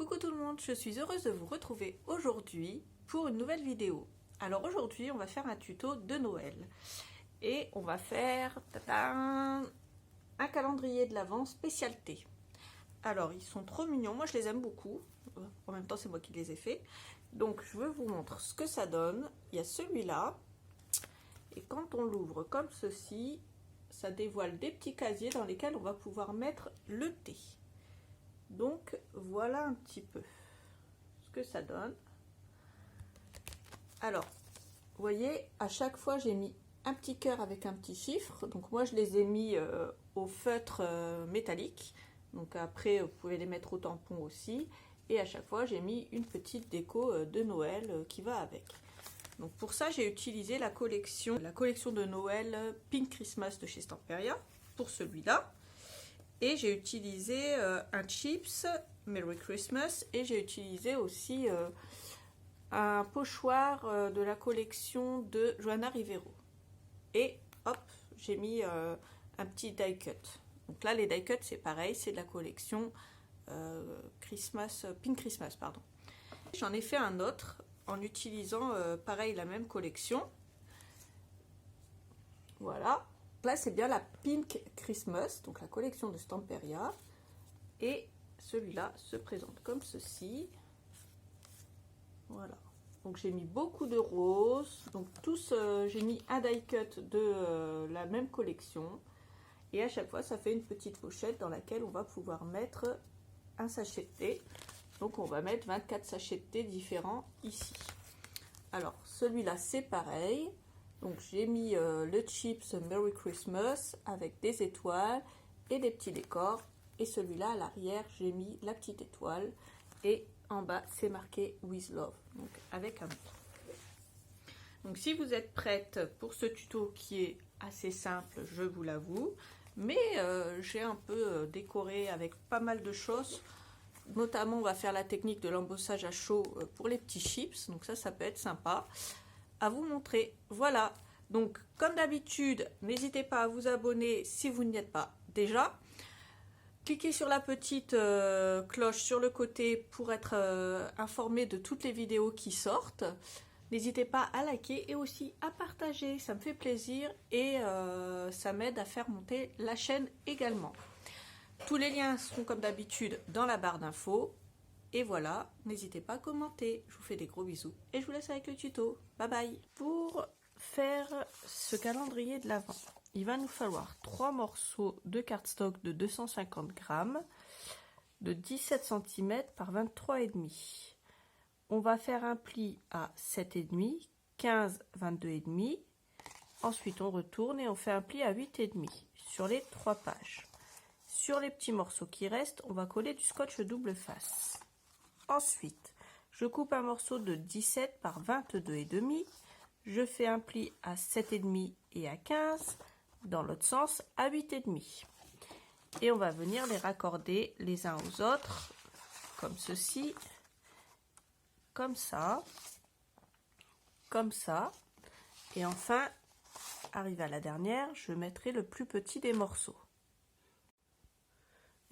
Coucou tout le monde, je suis heureuse de vous retrouver aujourd'hui pour une nouvelle vidéo. Alors aujourd'hui on va faire un tuto de Noël et on va faire un calendrier de l'Avent spécialité. Alors ils sont trop mignons, moi je les aime beaucoup, en même temps c'est moi qui les ai faits. Donc je vous montre ce que ça donne. Il y a celui-là et quand on l'ouvre comme ceci, ça dévoile des petits casiers dans lesquels on va pouvoir mettre le thé. Donc voilà un petit peu ce que ça donne. Alors, vous voyez, à chaque fois j'ai mis un petit cœur avec un petit chiffre. Donc moi je les ai mis au feutre métallique. Donc après vous pouvez les mettre au tampon aussi. Et à chaque fois j'ai mis une petite déco de Noël qui va avec. Donc pour ça j'ai utilisé la collection de Noël Pink Christmas de chez Stamperia pour celui-là. Et j'ai utilisé un chips Merry Christmas et j'ai utilisé aussi un pochoir de la collection de Johanna Rivero. Et hop, j'ai mis un petit die cut. Donc là les die cut c'est pareil, c'est de la collection Pink Christmas, pardon. J'en ai fait un autre en utilisant pareil la même collection. Voilà. Là, c'est bien la Pink Christmas, donc la collection de Stamperia. Et celui-là se présente comme ceci. Voilà. Donc, j'ai mis beaucoup de roses. Donc, tous, j'ai mis un die cut de la même collection. Et à chaque fois, ça fait une petite pochette dans laquelle on va pouvoir mettre un sachet de thé. Donc, on va mettre 24 sachets de thé différents ici. Alors, celui-là, c'est pareil. Donc j'ai mis le chips Merry Christmas avec des étoiles et des petits décors. Et celui-là à l'arrière, j'ai mis la petite étoile. Et en bas, c'est marqué With Love, donc avec amour. Donc si vous êtes prête pour ce tuto qui est assez simple, je vous l'avoue. Mais j'ai un peu décoré avec pas mal de choses. Notamment, on va faire la technique de l'embossage à chaud pour les petits chips. Donc ça peut être sympa à vous montrer. Voilà, donc comme d'habitude n'hésitez pas à vous abonner si vous n'y êtes pas déjà. Cliquez sur la petite cloche sur le côté pour être informé de toutes les vidéos qui sortent. N'hésitez pas à liker et aussi à partager, ça me fait plaisir et ça m'aide à faire monter la chaîne également. Tous les liens seront comme d'habitude dans la barre d'infos. Et voilà, n'hésitez pas à commenter. Je vous fais des gros bisous et je vous laisse avec le tuto. Bye bye. Pour faire ce calendrier de l'Avent, il va nous falloir 3 morceaux de cardstock de 250 grammes de 17 cm par 23,5. On va faire un pli à 7,5, 15, 22,5. Ensuite, on retourne et on fait un pli à 8,5 sur les 3 pages. Sur les petits morceaux qui restent, on va coller du scotch double face. Ensuite, je coupe un morceau de 17 par 22,5. Je fais un pli à 7,5 et à 15. Dans l'autre sens, à 8,5. Et on va venir les raccorder les uns aux autres, comme ceci, comme ça. Et enfin, arrivé à la dernière, je mettrai le plus petit des morceaux.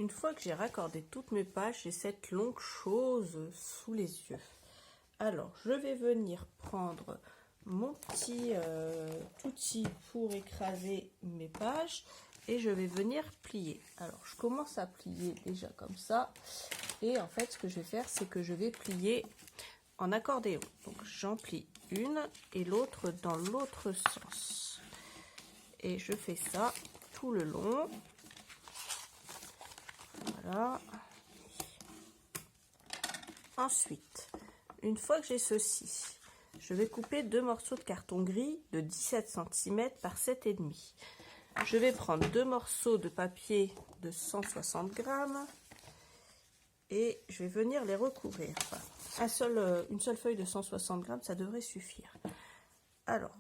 Une fois que j'ai raccordé toutes mes pages, j'ai cette longue chose sous les yeux. Alors, je vais venir prendre mon petit outil pour écraser mes pages et je vais venir plier. Alors, je commence à plier déjà comme ça. Et en fait, ce que je vais faire, c'est que je vais plier en accordéon. Donc, j'en plie une et l'autre dans l'autre sens. Et je fais ça tout le long. Voilà. Ensuite, une fois que j'ai ceci, je vais couper 2 morceaux de carton gris de 17 cm par 7,5. Je vais prendre 2 morceaux de papier de 160 grammes et je vais venir les recouvrir. Enfin, une seule feuille de 160 grammes, ça devrait suffire. Alors,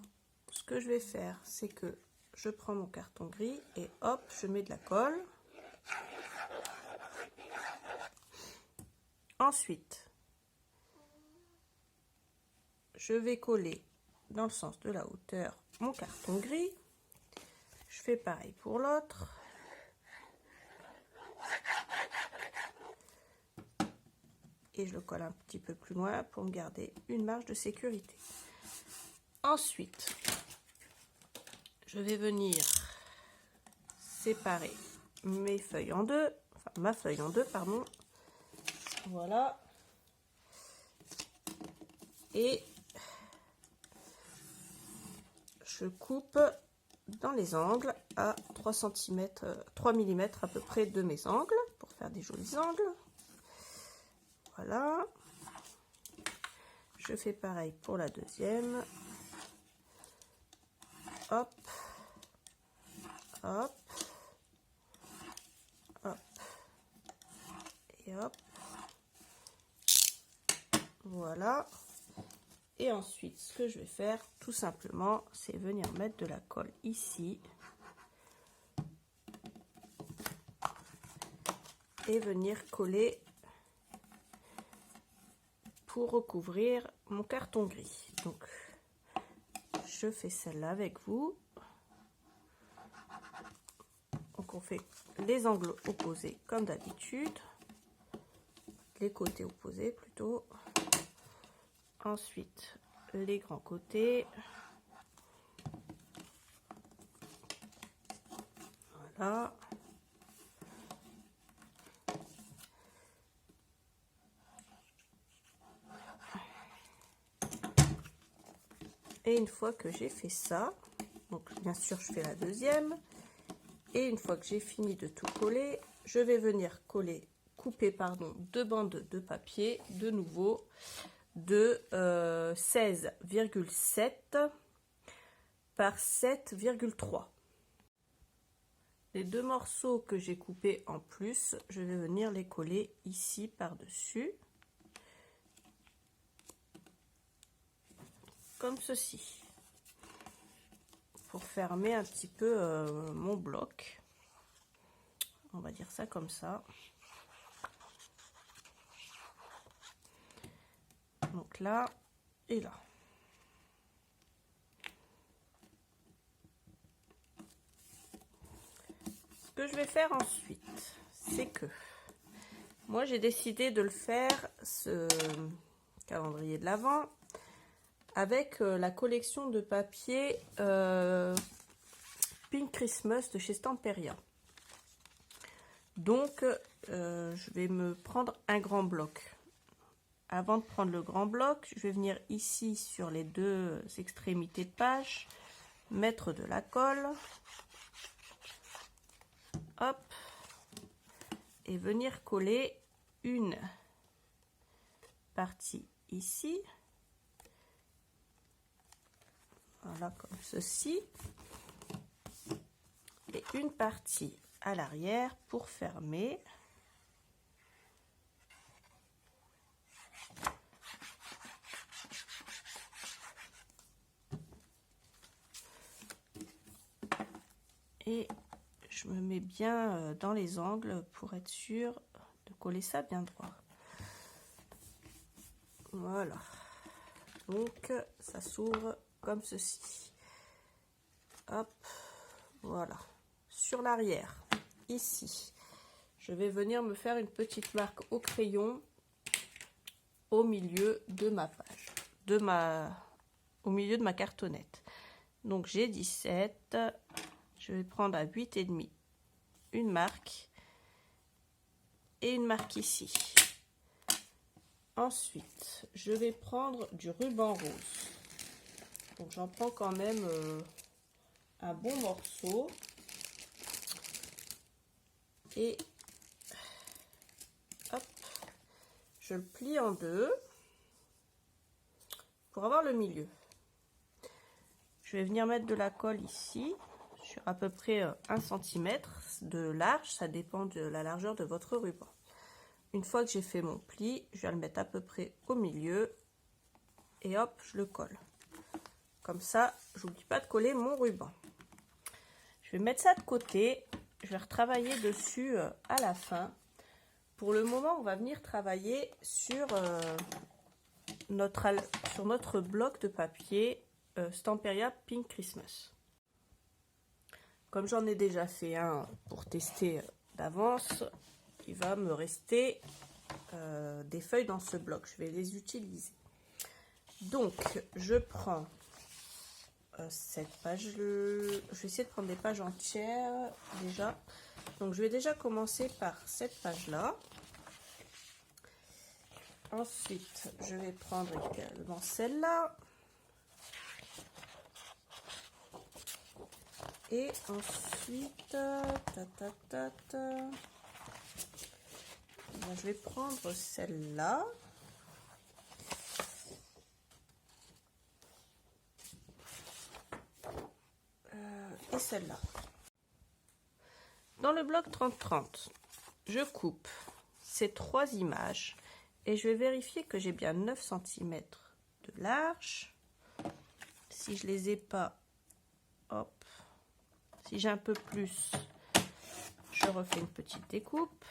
ce que je vais faire, c'est que je prends mon carton gris et hop, je mets de la colle. Ensuite, je vais coller dans le sens de la hauteur mon carton gris. Je fais pareil pour l'autre. et je le colle un petit peu plus loin pour me garder une marge de sécurité. Ensuite, je vais venir séparer mes feuilles en deux, enfin ma feuille en deux, pardon. Voilà. Et je coupe dans les angles à 3 cm, 3 mm à peu près de mes angles pour faire des jolis angles. Voilà. Je fais pareil pour la deuxième. Hop, hop, hop, et hop. Voilà. Et ensuite, ce que je vais faire, tout simplement, c'est venir mettre de la colle ici. Et venir coller pour recouvrir mon carton gris. Donc, je fais celle-là avec vous. Donc, on fait les angles opposés comme d'habitude. Les côtés opposés plutôt. Ensuite, les grands côtés. Voilà. Et une fois que j'ai fait ça, donc bien sûr je fais la deuxième. Et une fois que j'ai fini de tout coller, je vais venir couper deux bandes de papier de nouveau de 16,7 par 7,3. Les deux morceaux que j'ai coupés en plus, je vais venir les coller ici par-dessus, comme ceci, pour fermer un petit peu mon bloc. On va dire ça comme ça. Donc là et là. Ce que je vais faire ensuite, c'est que moi j'ai décidé de le faire, ce calendrier de l'Avent, avec la collection de papier Pink Christmas de chez Stamperia. Donc je vais me prendre un grand bloc. Avant de prendre le grand bloc, je vais venir ici sur les deux extrémités de page, mettre de la colle, hop, et venir coller une partie ici, voilà comme ceci, et une partie à l'arrière pour fermer. Et je me mets bien dans les angles pour être sûr de coller ça bien droit. Voilà. Donc ça s'ouvre comme ceci. Hop, voilà. Sur l'arrière, ici, je vais venir me faire une petite marque au crayon au milieu de ma page, au milieu de ma cartonnette. Donc j'ai 17. Je vais prendre à 8,5 une marque et une marque ici. Ensuite, je vais prendre du ruban rose. Donc j'en prends quand même un bon morceau. Et hop, je le plie en deux pour avoir le milieu. Je vais venir mettre de la colle ici. Sur à peu près 1 cm de large, ça dépend de la largeur de votre ruban. Une fois que j'ai fait mon pli, je vais le mettre à peu près au milieu et hop, je le colle. Comme ça, j'oublie pas de coller mon ruban. Je vais mettre ça de côté, je vais retravailler dessus à la fin. Pour le moment, on va venir travailler sur notre bloc de papier Stamperia Pink Christmas. Comme j'en ai déjà fait un pour tester d'avance, il va me rester des feuilles dans ce bloc, je vais les utiliser. Donc je prends cette page, je vais essayer de prendre des pages entières déjà. Donc je vais déjà commencer par cette page là. Ensuite je vais prendre également celle-là. Et ensuite, je vais prendre celle-là. Et celle-là. Dans le bloc 30-30, je coupe ces 3 images et je vais vérifier que j'ai bien 9 cm de large. Si je les ai pas, hop. Si j'ai un peu plus, je refais une petite découpe.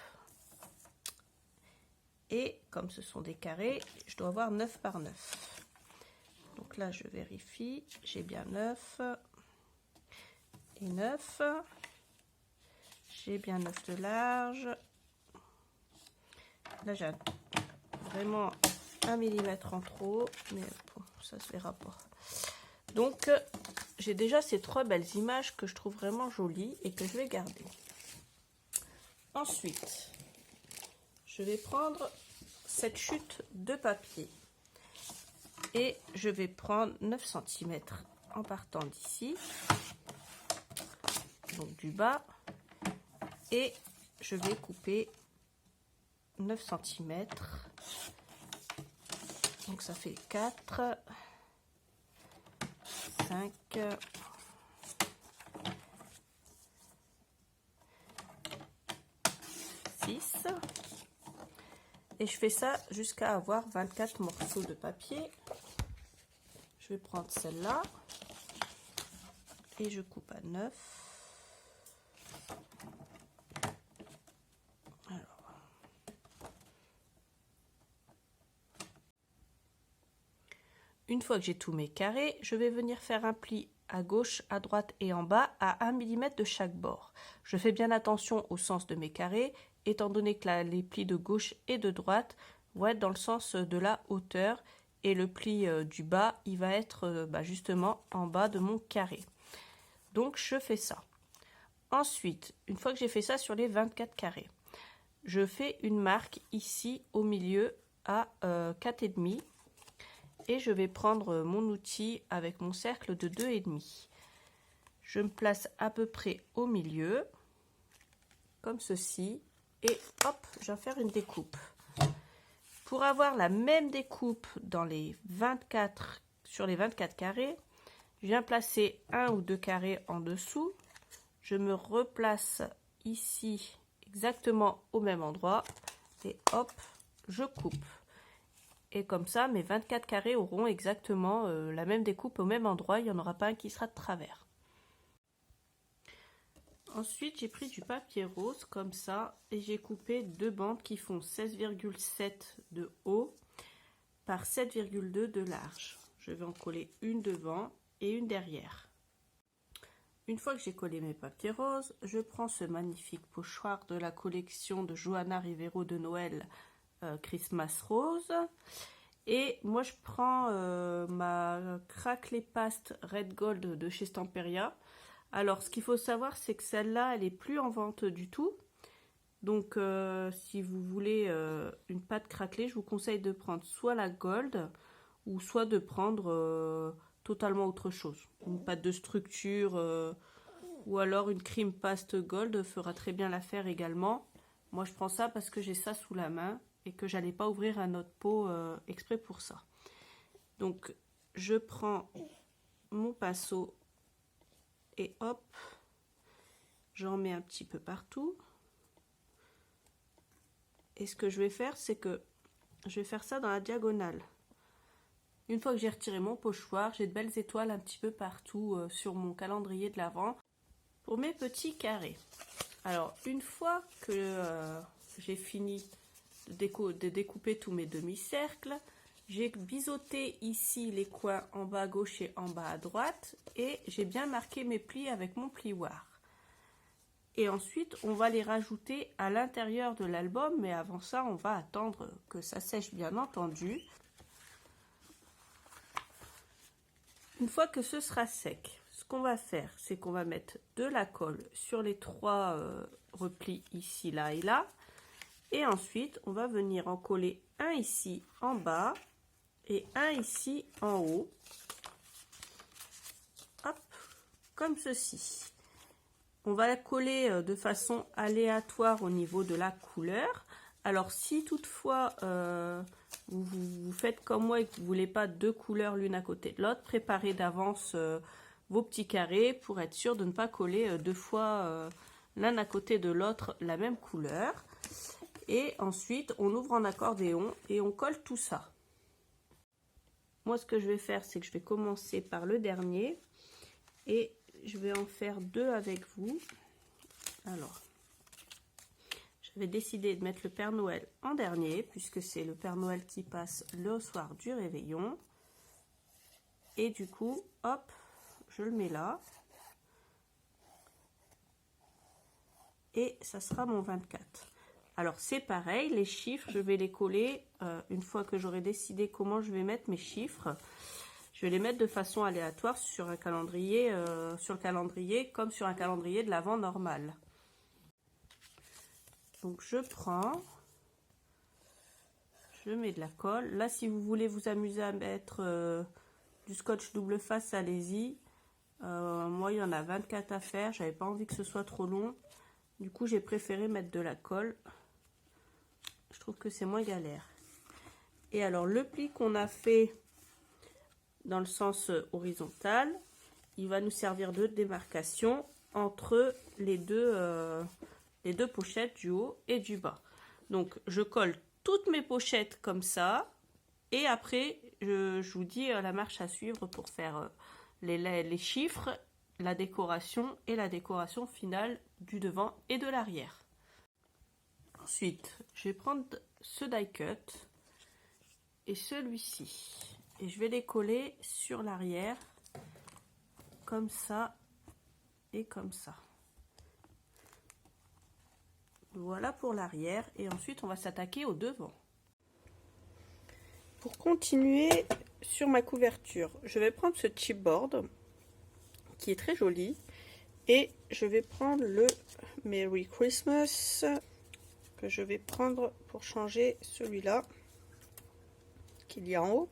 Et comme ce sont des carrés, je dois avoir 9 par 9. Donc là, je vérifie. J'ai bien 9 et 9. J'ai bien 9 de large. Là, j'ai vraiment 1 mm en trop. Mais bon, ça se verra pas. Donc, j'ai déjà ces 3 belles images que je trouve vraiment jolies et que je vais garder. Ensuite, je vais prendre cette chute de papier et je vais prendre 9 cm en partant d'ici, donc du bas, et je vais couper 9 cm. Donc ça fait 4, 5, 6 et je fais ça jusqu'à avoir 24 morceaux de papier. Je vais prendre celle-là et je coupe à 9. Alors. Une fois que j'ai tous mes carrés, je vais venir faire un pli à gauche, à droite et en bas à 1 mm de chaque bord. Je fais bien attention au sens de mes carrés, étant donné que les plis de gauche et de droite vont être dans le sens de la hauteur et le pli du bas, il va être justement en bas de mon carré. Donc je fais ça. Ensuite, une fois que j'ai fait ça sur les 24 carrés, je fais une marque ici au milieu à 4,5. Et je vais prendre mon outil avec mon cercle de 2,5. Je me place à peu près au milieu, comme ceci, et hop, je vais faire une découpe. Pour avoir la même découpe dans les 24, sur les 24 carrés, je viens placer 1 ou 2 carrés en dessous. Je me replace ici exactement au même endroit et hop, je coupe. Et comme ça, mes 24 carrés auront exactement la même découpe au même endroit. Il n'y en aura pas un qui sera de travers. Ensuite, j'ai pris du papier rose comme ça et j'ai coupé 2 bandes qui font 16,7 de haut par 7,2 de large. Je vais en coller une devant et une derrière. Une fois que j'ai collé mes papiers roses, je prends ce magnifique pochoir de la collection de Johanna Rivero de Noël Christmas Rose. Et moi je prends ma craquelée paste Red Gold de chez Stamperia. Alors ce qu'il faut savoir, c'est que celle-là elle est plus en vente du tout. Donc si vous voulez une pâte craquelée, je vous conseille de prendre soit la Gold ou soit de prendre totalement autre chose. Une pâte de structure ou alors une cream paste Gold fera très bien l'affaire également. Moi je prends ça parce que j'ai ça sous la main et que j'allais pas ouvrir un autre pot exprès pour ça. Donc je prends mon pinceau et hop, j'en mets un petit peu partout. Et ce que je vais faire, c'est que je vais faire ça dans la diagonale. Une fois que j'ai retiré mon pochoir, j'ai de belles étoiles un petit peu partout sur mon calendrier de l'Avent pour mes petits carrés. Alors une fois que j'ai fini de découper tous mes demi-cercles, j'ai biseauté ici les coins en bas à gauche et en bas à droite et j'ai bien marqué mes plis avec mon plioir. et ensuite on va les rajouter à l'intérieur de l'album, mais avant ça on va attendre que ça sèche bien entendu. Une fois que ce sera sec, ce qu'on va faire, c'est qu'on va mettre de la colle sur les 3 replis ici, là et là, et ensuite on va venir en coller un ici en bas et un ici en haut, hop, comme ceci. On va la coller de façon aléatoire au niveau de la couleur. Alors si toutefois vous faites comme moi et que vous ne voulez pas 2 couleurs l'une à côté de l'autre, préparez d'avance vos petits carrés pour être sûr de ne pas coller 2 fois l'un à côté de l'autre la même couleur. Et ensuite on ouvre en accordéon et on colle tout ça. Moi ce que je vais faire, c'est que je vais commencer par le dernier et je vais en faire 2 avec vous. Alors, j'avais décidé de mettre le Père Noël en dernier, puisque c'est le Père Noël qui passe le soir du réveillon. Et du coup, hop, je le mets là. Et ça sera mon 24. Alors, c'est pareil, les chiffres, je vais les coller une fois que j'aurai décidé comment je vais mettre mes chiffres. Je vais les mettre de façon aléatoire sur un calendrier, comme sur un calendrier de l'Avent normal. Donc je prends, je mets de la colle. Là, si vous voulez vous amuser à mettre du scotch double face, allez-y. Moi, il y en a 24 à faire. J'avais pas envie que ce soit trop long. Du coup, j'ai préféré mettre de la colle. Je trouve que c'est moins galère. Et alors, le pli qu'on a fait dans le sens horizontal, il va nous servir de démarcation entre les deux pochettes du haut et du bas. Donc je colle toutes mes pochettes comme ça et après je vous dis la marche à suivre pour faire les chiffres, la décoration et la décoration finale du devant et de l'arrière. Ensuite je vais prendre ce die cut et celui-ci et je vais les coller sur l'arrière comme ça et comme ça. Voilà pour l'arrière et ensuite on va s'attaquer au devant. Pour continuer sur ma couverture, je vais prendre ce chipboard qui est très joli et je vais prendre le Merry Christmas que je vais prendre pour changer celui-là qu'il y a en haut.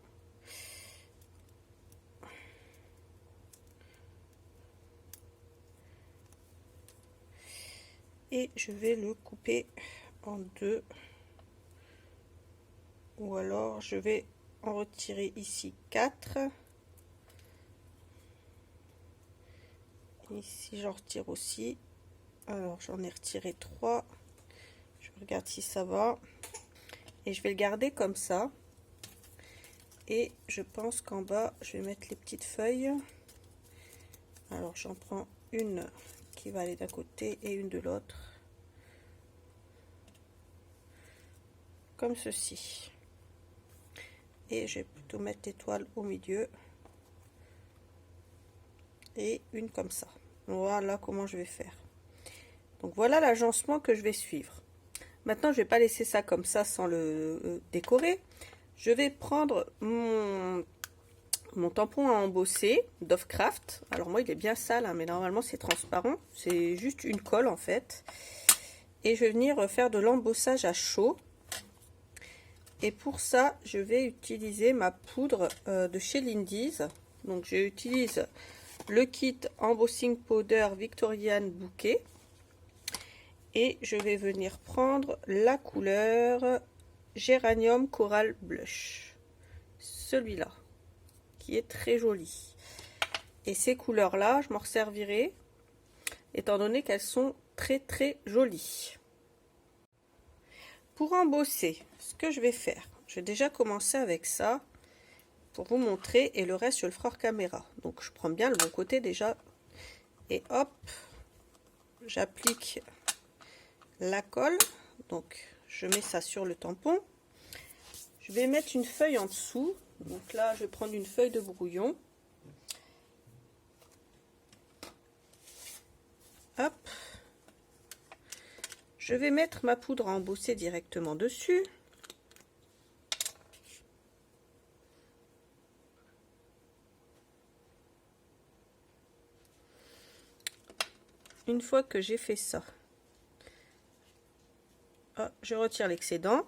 Et je vais le couper en 2, ou alors je vais en retirer ici 4, ici j'en retire aussi, alors j'en ai retiré 3, je regarde si ça va, et je vais le garder comme ça, et je pense qu'en bas je vais mettre les petites feuilles. Alors j'en prends une qui va aller d'un côté et une de l'autre, comme ceci, et je vais plutôt mettre l'étoile au milieu et une comme ça. Voilà comment je vais faire. Donc voilà l'agencement que je vais suivre. Maintenant je vais pas laisser ça comme ça sans le décorer. Je vais prendre mon tampon à embosser Dovecraft. Alors moi il est bien sale, hein, mais normalement c'est transparent, c'est juste une colle en fait, et je vais venir faire de l'embossage à chaud. Et pour ça je vais utiliser ma poudre de chez Lindy's. Donc j'utilise le kit Embossing Powder Victorian Bouquet et je vais venir prendre la couleur Géranium Coral Blush, celui-là qui est très joli. Et ces couleurs là je m'en resservirai étant donné qu'elles sont très jolies. Pour embosser, ce que je vais faire, je vais déjà commencer avec ça pour vous montrer, et le reste je le ferai hors caméra. Donc je prends bien le bon côté déjà et hop, j'applique la colle. Donc je mets ça sur le tampon, je vais mettre une feuille en dessous. Donc là je vais prendre une feuille de brouillon, hop, je vais mettre ma poudre à embosser directement dessus. Une fois que j'ai fait ça, je retire l'excédent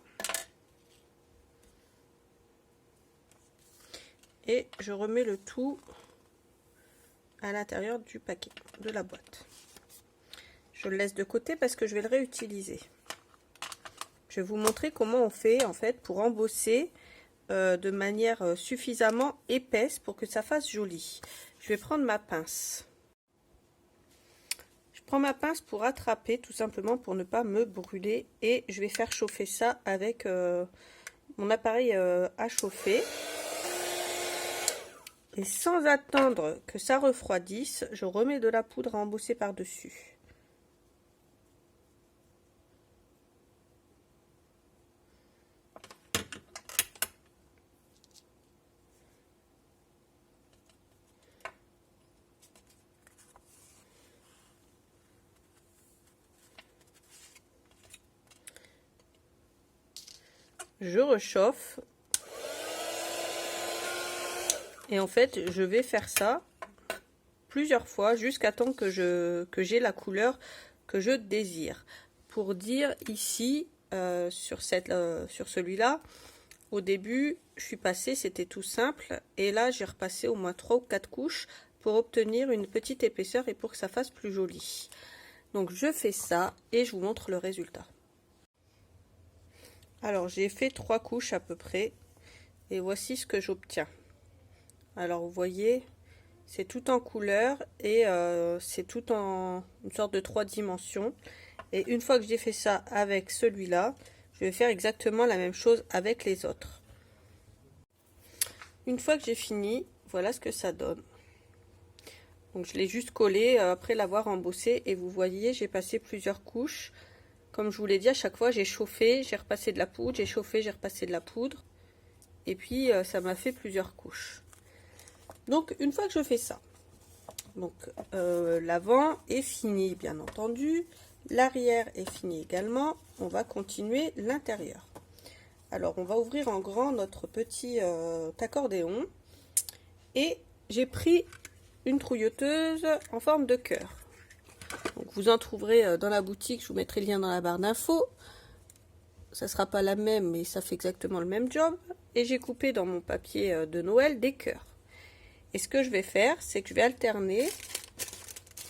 et je remets le tout à l'intérieur du paquet, de la boîte. Je le laisse de côté parce que je vais le réutiliser. Je vais vous montrer comment on fait en fait pour embosser de manière suffisamment épaisse pour que ça fasse joli. Je vais prendre ma pince. Je prends ma pince pour attraper, tout simplement pour ne pas me brûler, et je vais faire chauffer ça avec mon appareil à chauffer. Et sans attendre que ça refroidisse, je remets de la poudre à embosser par-dessus. Je rechauffe. Et en fait, je vais faire ça plusieurs fois jusqu'à temps que j'ai la couleur que je désire. Pour dire ici, sur celui-là, au début, je suis passée, c'était tout simple. Et là, j'ai repassé au moins 3 ou 4 couches pour obtenir une petite épaisseur et pour que ça fasse plus joli. Donc, je fais ça et je vous montre le résultat. Alors, j'ai fait 3 couches à peu près. Et voici ce que j'obtiens. Alors, vous voyez, c'est tout en couleur et c'est tout en une sorte de 3 dimensions. Et une fois que j'ai fait ça avec celui-là, je vais faire exactement la même chose avec les autres. Une fois que j'ai fini, voilà ce que ça donne. Donc je l'ai juste collé après l'avoir embossé et vous voyez, j'ai passé plusieurs couches. Comme je vous l'ai dit, à chaque fois j'ai chauffé, j'ai repassé de la poudre, j'ai chauffé, j'ai repassé de la poudre. Et puis ça m'a fait plusieurs couches. Donc une fois que je fais ça, donc l'avant est fini bien entendu, l'arrière est fini également, on va continuer l'intérieur. Alors on va ouvrir en grand notre petit accordéon et j'ai pris une trouilleuse en forme de cœur. Donc vous en trouverez dans la boutique, je vous mettrai le lien dans la barre d'infos. Ça sera pas la même mais ça fait exactement le même job. Et j'ai coupé dans mon papier de Noël des cœurs. Et ce que je vais faire, c'est que je vais alterner.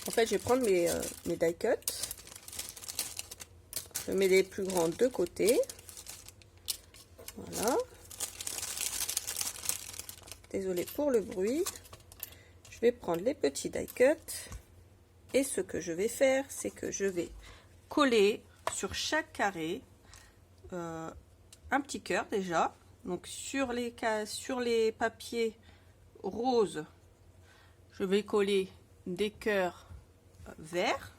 En fait, je vais prendre mes die cuts. Je mets les plus grands de côté. Voilà. Désolée pour le bruit. Je vais prendre les petits die cuts. Et ce que je vais faire, c'est que je vais coller sur chaque carré un petit cœur déjà. Donc sur les papiers roses, je vais coller des cœurs verts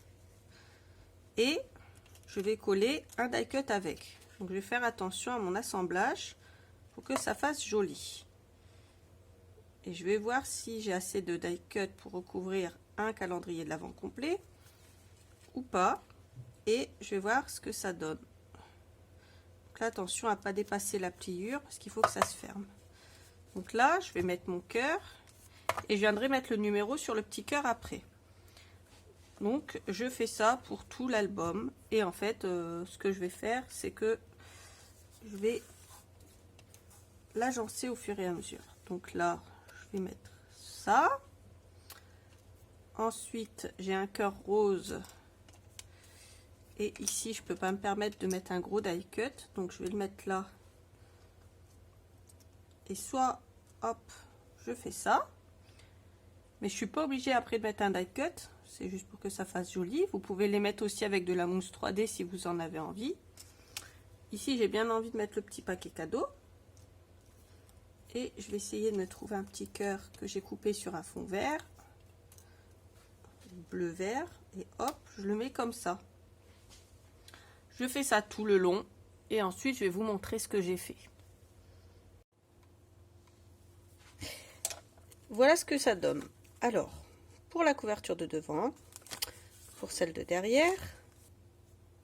et je vais coller un die cut avec. Donc je vais faire attention à mon assemblage pour que ça fasse joli. Et je vais voir si j'ai assez de die cut pour recouvrir un calendrier de l'Avent complet ou pas. Et je vais voir ce que ça donne. Donc là, attention à ne pas dépasser la pliure parce qu'il faut que ça se ferme. Donc là, je vais mettre mon cœur et je viendrai mettre le numéro sur le petit cœur après. Donc, je fais ça pour tout l'album. Et en fait, ce que je vais faire, c'est que je vais l'agencer au fur et à mesure. Donc là, je vais mettre ça. Ensuite, j'ai un cœur rose. Et ici, je ne peux pas me permettre de mettre un gros die cut. Donc, je vais le mettre là. Et soit, hop, je fais ça. Mais je suis pas obligée après de mettre un die cut. C'est juste pour que ça fasse joli. Vous pouvez les mettre aussi avec de la mousse 3D si vous en avez envie. Ici, j'ai bien envie de mettre le petit paquet cadeau. Et je vais essayer de me trouver un petit cœur que j'ai coupé sur un fond vert. Bleu-vert. Et hop, je le mets comme ça. Je fais ça tout le long. Et ensuite, je vais vous montrer ce que j'ai fait. Voilà ce que ça donne. Alors, pour la couverture de devant, pour celle de derrière,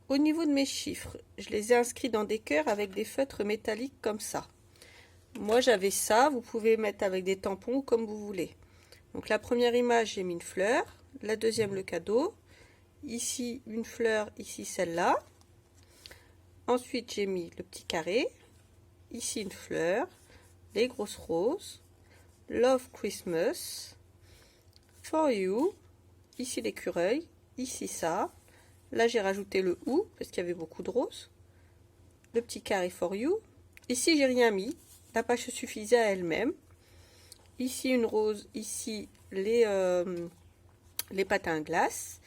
au niveau de mes chiffres, je les ai inscrits dans des cœurs avec des feutres métalliques comme ça. Moi j'avais ça, vous pouvez mettre avec des tampons comme vous voulez. Donc la première image, j'ai mis une fleur, la deuxième le cadeau, ici une fleur, ici celle-là. Ensuite j'ai mis le petit carré, ici une fleur, les grosses roses, Love Christmas, For You, ici l'écureuil, ici ça. Là j'ai rajouté le ou parce qu'il y avait beaucoup de roses, le petit carré For You. Ici j'ai rien mis, la page suffisait à elle-même. Ici une rose, ici les patins à glace,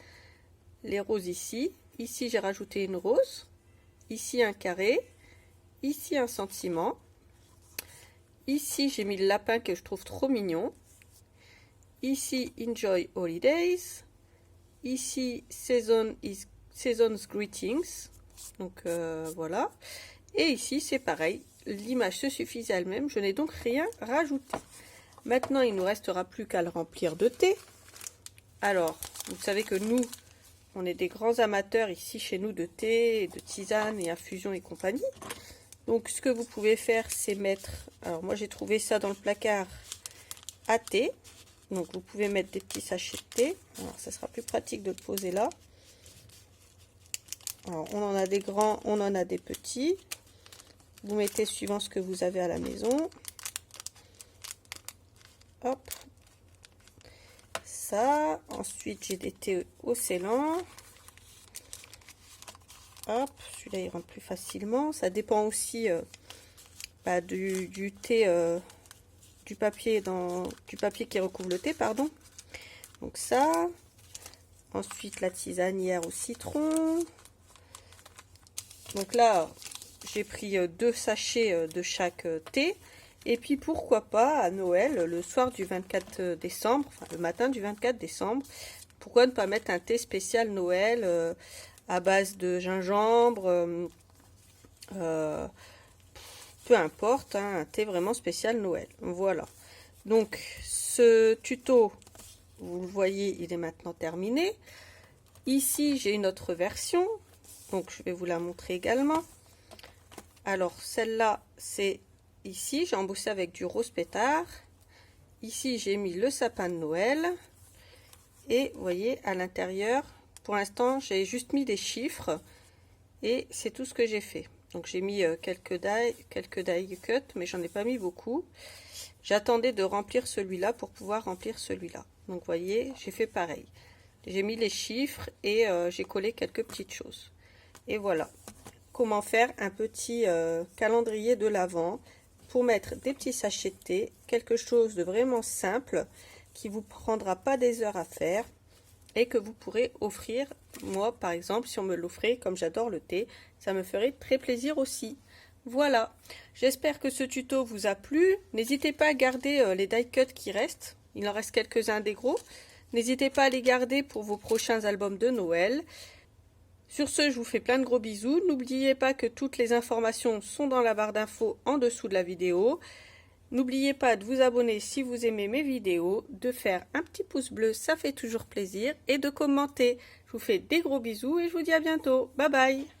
les roses ici. Ici j'ai rajouté une rose, ici un carré, ici un sentiment. Ici j'ai mis le lapin que je trouve trop mignon. Ici Enjoy Holidays. Ici Season's Greetings. Donc voilà. Et ici c'est pareil, l'image se suffit à elle-même, je n'ai donc rien rajouté. Maintenant il ne nous restera plus qu'à le remplir de thé. Alors vous savez que nous on est des grands amateurs ici chez nous de thé, de tisane et infusion et compagnie. Donc ce que vous pouvez faire c'est mettre, alors moi j'ai trouvé ça dans le placard à thé. Donc vous pouvez mettre des petits sachets de thé. Alors ça sera plus pratique de le poser là. Alors on en a des grands, on en a des petits. Vous mettez suivant ce que vous avez à la maison. Hop. Ça. Ensuite j'ai des thés ocellants. Hop, celui-là il rentre plus facilement. Ça dépend aussi du thé, du papier qui recouvre le thé, pardon. Donc ça. Ensuite la tisanière au citron. Donc là j'ai pris 2 sachets de chaque thé. Et puis pourquoi pas à Noël, le soir du 24 décembre, enfin le matin du 24 décembre, pourquoi ne pas mettre un thé spécial Noël à base de gingembre, peu importe, hein, un thé vraiment spécial Noël. Voilà. Donc ce tuto, vous le voyez, il est maintenant terminé. Ici j'ai une autre version, donc je vais vous la montrer également. Alors celle-là c'est ici, j'ai embossé avec du rose pétard. Ici j'ai mis le sapin de Noël. Et vous voyez à l'intérieur, pour l'instant j'ai juste mis des chiffres. Et c'est tout ce que j'ai fait. Donc j'ai mis quelques die cut, mais j'en ai pas mis beaucoup. J'attendais de remplir celui-là pour pouvoir remplir celui-là. Donc vous voyez, j'ai fait pareil. J'ai mis les chiffres et j'ai collé quelques petites choses. Et voilà comment faire un petit calendrier de l'Avent pour mettre des petits sachets de thé, quelque chose de vraiment simple qui vous prendra pas des heures à faire et que vous pourrez offrir. Moi par exemple, si on me l'offrait, comme j'adore le thé, ça me ferait très plaisir aussi. Voilà, j'espère que ce tuto vous a plu. N'hésitez pas à garder les die cuts qui restent, il en reste quelques-uns des gros. N'hésitez pas à les garder pour vos prochains albums de Noël. Sur ce, je vous fais plein de gros bisous. N'oubliez pas que toutes les informations sont dans la barre d'infos en dessous de la vidéo. N'oubliez pas de vous abonner si vous aimez mes vidéos, de faire un petit pouce bleu, ça fait toujours plaisir, et de commenter. Je vous fais des gros bisous et je vous dis à bientôt. Bye bye!